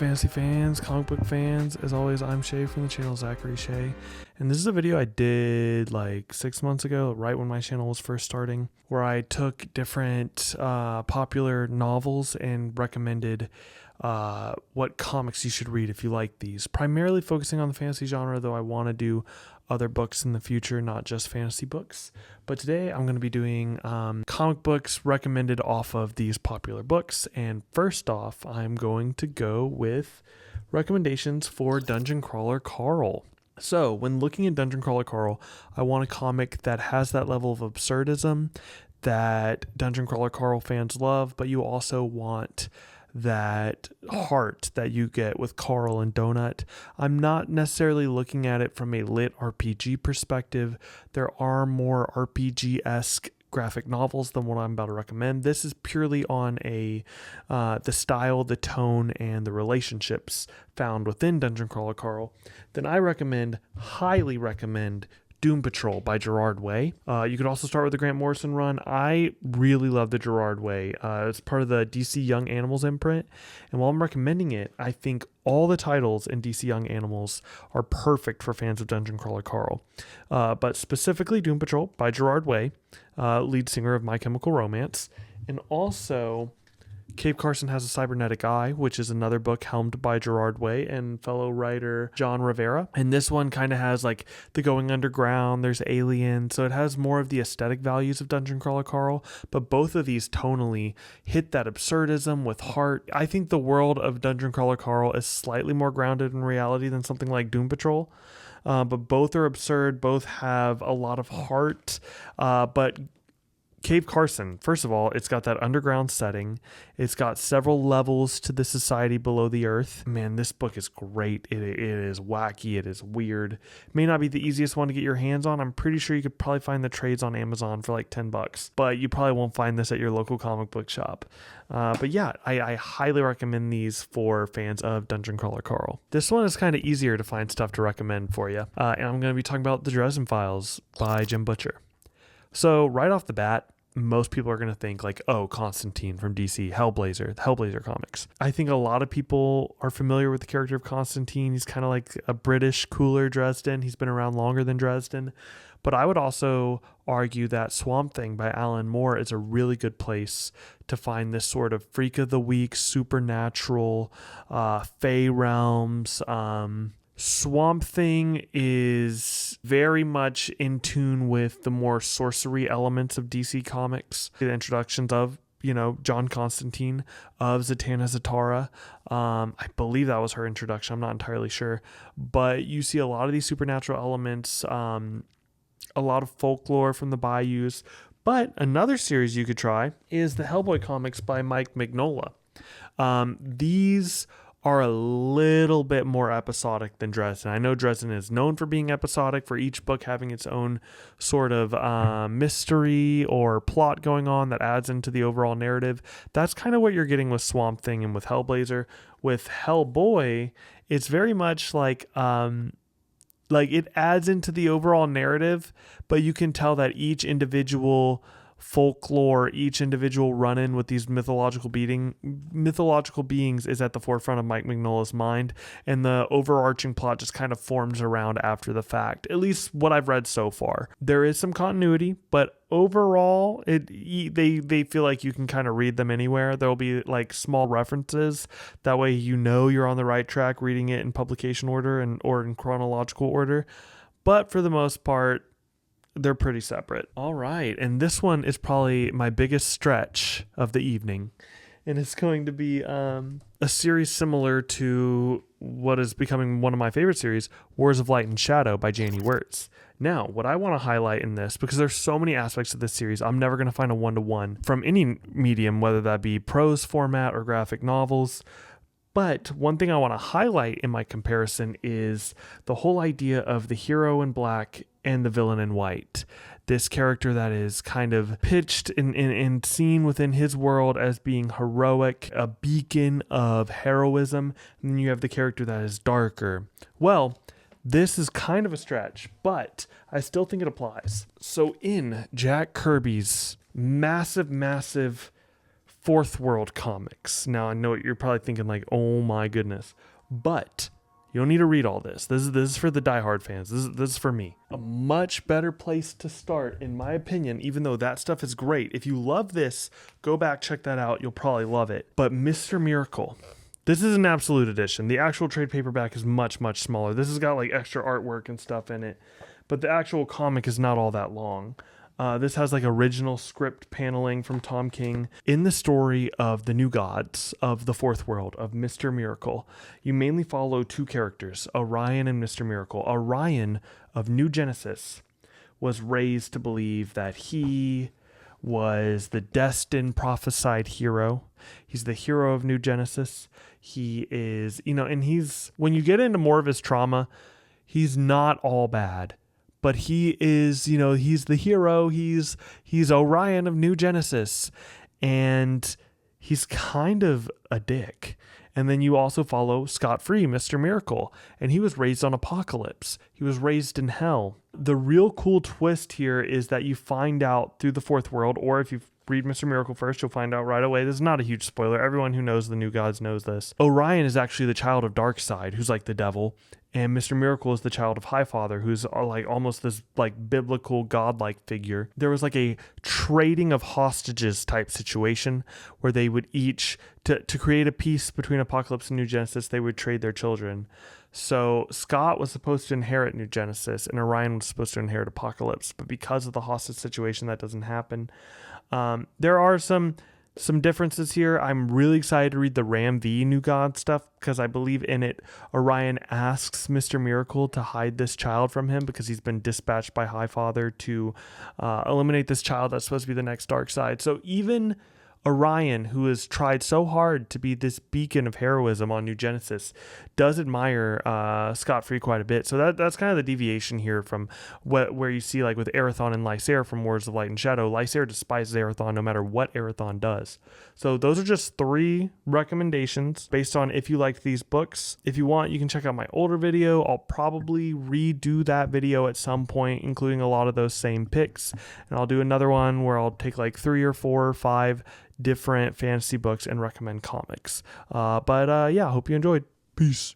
fantasy fans, comic book fans? As always, I'm Shay from the channel Zachary Shay, and this is a video I did like 6 months ago, right when my channel was first starting, where I took different popular novels and recommended what comics you should read if you like these. Primarily focusing on the fantasy genre, though I want to do other books in the future, not just fantasy books. But today I'm going to be doing comic books recommended off of these popular books. And first off, I'm going to go with recommendations for Dungeon Crawler Carl. So when looking at Dungeon Crawler Carl, I want a comic that has that level of absurdism that Dungeon Crawler Carl fans love, but you also want that heart that you get with Carl and Donut. I'm not necessarily looking at it from a lit RPG perspective. There are more RPG-esque graphic novels than what I'm about to recommend. This is purely on the style, the tone, and the relationships found within Dungeon Crawler Carl. Then I highly recommend Doom Patrol by Gerard Way. You could also start with the Grant Morrison run. I really love the Gerard Way. It's part of the DC Young Animals imprint. And while I'm recommending it, I think all the titles in DC Young Animals are perfect for fans of Dungeon Crawler Carl. But specifically Doom Patrol by Gerard Way, lead singer of My Chemical Romance. And also Cave Carson Has a Cybernetic Eye, which is another book helmed by Gerard Way and fellow writer John Rivera. And this one kind of has like the going underground, there's aliens, so it has more of the aesthetic values of Dungeon Crawler Carl, but both of these tonally hit that absurdism with heart. I think the world of Dungeon Crawler Carl is slightly more grounded in reality than something like Doom Patrol. But both are absurd, both have a lot of heart, but Cave Carson, first of all, it's got that underground setting. It's got several levels to the society below the earth. Man, this book is great. It is wacky. It is weird. It may not be the easiest one to get your hands on. I'm pretty sure you could probably find the trades on Amazon for like $10, but you probably won't find this at your local comic book shop. But yeah, I highly recommend these for fans of Dungeon Crawler Carl. This one is kind of easier to find stuff to recommend for you. And I'm going to be talking about the Dresden Files by Jim Butcher. So right off the bat, most people are going to think like, oh, Constantine from DC, the Hellblazer comics. I think a lot of people are familiar with the character of Constantine. He's kind of like a British, cooler Dresden. He's been around longer than Dresden. But I would also argue that Swamp Thing by Alan Moore is a really good place to find this sort of freak of the week, supernatural, fey realms, Swamp Thing is very much in tune with the more sorcery elements of DC Comics. The introductions of, John Constantine, of Zatanna Zatara. I believe that was her introduction. I'm not entirely sure. But you see a lot of these supernatural elements, a lot of folklore from the bayous. But another series you could try is the Hellboy comics by Mike Mignola. These are a little bit more episodic than Dresden. I know Dresden is known for being episodic, for each book having its own sort of mystery or plot going on that adds into the overall narrative. That's kind of what you're getting with Swamp Thing and with Hellblazer. With Hellboy, it's very much like it adds into the overall narrative, but you can tell that each individual folklore, each individual run-in with these mythological beings is at the forefront of Mike Mignola's mind, and the overarching plot just kind of forms around after the fact, at least what I've read so far. There is some continuity, but overall they feel like you can kind of read them anywhere. There'll be like small references, that way you're on the right track reading it in publication order or in chronological order, but for the most part they're pretty separate. All right, and this one is probably my biggest stretch of the evening, and it's going to be a series similar to what is becoming one of my favorite series, Wars of Light and Shadow by Janie Wirtz. Now, what I want to highlight in this, because there's so many aspects of this series, I'm never going to find a one-to-one from any medium, whether that be prose format or graphic novels. But one thing I want to highlight in my comparison is the whole idea of the hero in black and the villain in white. This character that is kind of pitched and seen within his world as being heroic, a beacon of heroism. And then you have the character that is darker. Well, this is kind of a stretch, but I still think it applies. So in Jack Kirby's massive Fourth World comics. Now, I know what you're probably thinking, like, oh my goodness. But you don't need to read all this. This is for the diehard fans. This is for me. A much better place to start, in my opinion, even though that stuff is great. If you love this, go back, check that out. You'll probably love it. But Mr. Miracle, this is an absolute edition. The actual trade paperback is much, much smaller. This has got like extra artwork and stuff in it. But the actual comic is not all that long. This has like original script paneling from Tom King. In the story of the new gods of the Fourth World, of Mr. Miracle, you mainly follow two characters, Orion and Mr. Miracle. Orion of New Genesis was raised to believe that he was the destined prophesied hero. He's the hero of New Genesis. He is, and when you get into more of his trauma, he's not all bad. But he is, he's the hero. He's Orion of New Genesis. And he's kind of a dick. And then you also follow Scott-Free, Mr. Miracle. And he was raised on Apocalypse. He was raised in hell. The real cool twist here is that you find out through the Fourth World, or if you read Mr. Miracle first, you'll find out right away. This is not a huge spoiler. Everyone who knows the New Gods knows this. Orion is actually the child of Darkseid, who's like the devil. And Mr. Miracle is the child of Highfather, who's like almost this like biblical godlike figure. There was like a trading of hostages type situation where they would each, to create a peace between Apocalypse and New Genesis, they would trade their children. So Scott was supposed to inherit New Genesis and Orion was supposed to inherit Apocalypse. But because of the hostage situation, that doesn't happen. There are some differences here. I'm really excited to read the Ram V New God stuff because I believe in it, Orion asks Mr. Miracle to hide this child from him because he's been dispatched by Highfather to eliminate this child that's supposed to be the next Darkseid. So even Orion, who has tried so hard to be this beacon of heroism on New Genesis, does admire Scott-Free quite a bit. So that's kind of the deviation here from where you see like with Erathon and Lysair from Wars of Light and Shadow. Lysair despises Erathon no matter what Erathon does. So those are just 3 recommendations based on if you liked these books. If you want, you can check out my older video. I'll probably redo that video at some point, including a lot of those same picks. And I'll do another one where I'll take like 3 or 4 or 5 different fantasy books and recommend comics. Yeah, I hope you enjoyed. Peace.